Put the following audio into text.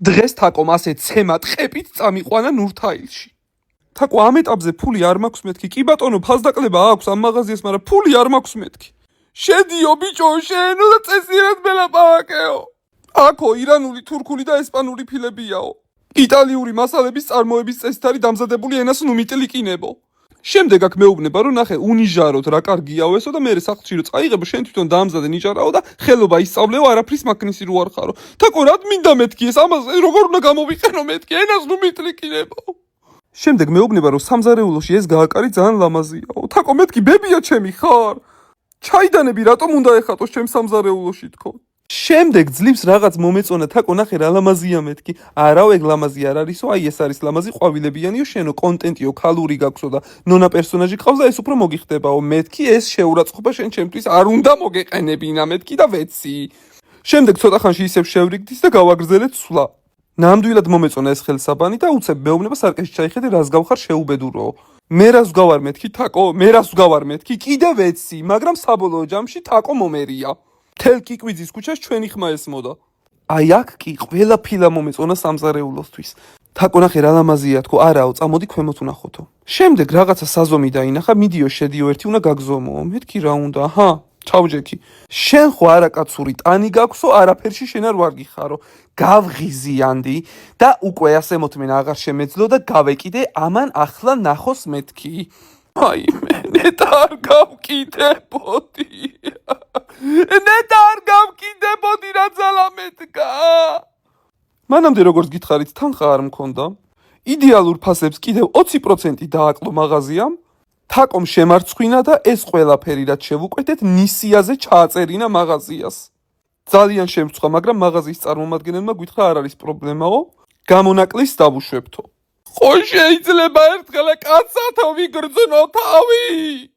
დღეს თაკომ ასე ცემა ტყეპით წამიყვანა ნურთაილში. თაკო ამ ეტაპზე ფული არ მაქვს მეთქი. კი ბატონო, ფასდაკლება აქვს ამ მაღაზიას, მაგრამ ფული არ მაქვს მეთქი. შედიო ბიჭო, შენო და წესიერად მელაპარაკეო. აქო ირანული, თურქული და ესპანური ფილებიაო. იტალიური მასალების წარმოების წესით არის დამზადებული ენას ნუ მიტლიკინებო. შემდეგ აქ მეუბნება რომ ნახე უნიჟაროთ რა კარგიაო ესო და მე სახლში რო წაიღებო შენ თვითონ დაამზადე ნიჭარაო და ხელობა ისწავლეო არაფრის მაქნისი რო არ ხარო. თაკო რად მინდა მეთქი ეს ამას როგორ უნდა გამოვიყენო მეთქი ენას ნუ მიტლიკინებო. შემდეგ მეუბნება რომ სამზარეულოში ეს გააკარი ძალიან ლამაზიაო. თაკო მეთქი ბებია ჩემი ხარ? ჩაიდანები რატომ უნდა ეხატოს ჩემ სამზარეულოში თქო? შემდეგ ძლივს რაღაც მომეწონა თაკო ნახე რა ლამაზია მეთქი. არაო ეგ ლამაზი არ არისო, აი ეს არის ლამაზი ყვავილებიანიო შენო კონტენტიო ქალური გაქვსო და ნონა პერსონაჟი ყავს და ეს უფრო მოგიხდებაო მეთქი ეს შეურაცხყოფა შენ ჩემთვის არ უნდა მოგეყენებინა მეთქი და ვეცი. შემდეგ ცოტა ხანში ისევ შევრიგდით და გავაგრძელეთ სვლა. ნამდვილად მომეწონა ეს ხელსაბანი და უცებ მეუბნება სარკეში ჩაიხედე რას გავხარ შეუბედუროო. მე რას ვგავარ მეთქი თაკო, მე რას ვგავარ მეთქი კიდე ვეცი, მაგრამ საბოლოო ჯამში თაკო მომერია. თელ კიკვიძის ქუჩას ჩვენი ხმა ესმოდა. აი აქ კი ყველა ფილა მომეწონა სამზარეულოსთვის. თაკო ნახე რა ლამაზია თქო, არაო, წამოდი ქვემოთ ვნახოთო. შემდეგ რაღაცა საზომი დაინახა, მიდიო შედიო ერთი უნდა გაგზომო. მეთქი რა უნდა? აჰა, ჩავჯექი. შენ ხო არაკაცური ტანი გაქვსო, არაფერში შენ არ ვარ გიხარო. გავღიზიანდი და უკვე ასე მოთმენ აღარ შემეძლო და გავეკიდე ამან ახლა ნახოს მეთქი. აი მე ნეტა არ გავკიდებოდი. ნეტა არ გავკიდებოდი რა ძალა მეთქა. მანამდე როგორც გითხარით თანხა არ მქონდა. იდეალურ ფასებს კიდევ 20% დააკლო მაღაზიამ. თაკომ შემარცხვინა და ეს ყველაფერი რაც შევუკვეთეთ ნისიაზე ჩააწერინა მაღაზიას. ძალიან შემწვა, მაგრამ მაღაზიის წარმომადგენელმა გითხრა არ არის პრობლემაო, გამონაკლის დავუშვებთო. ხო შეიძლება ერთხელ კაცათო ვიგრძნო თავი.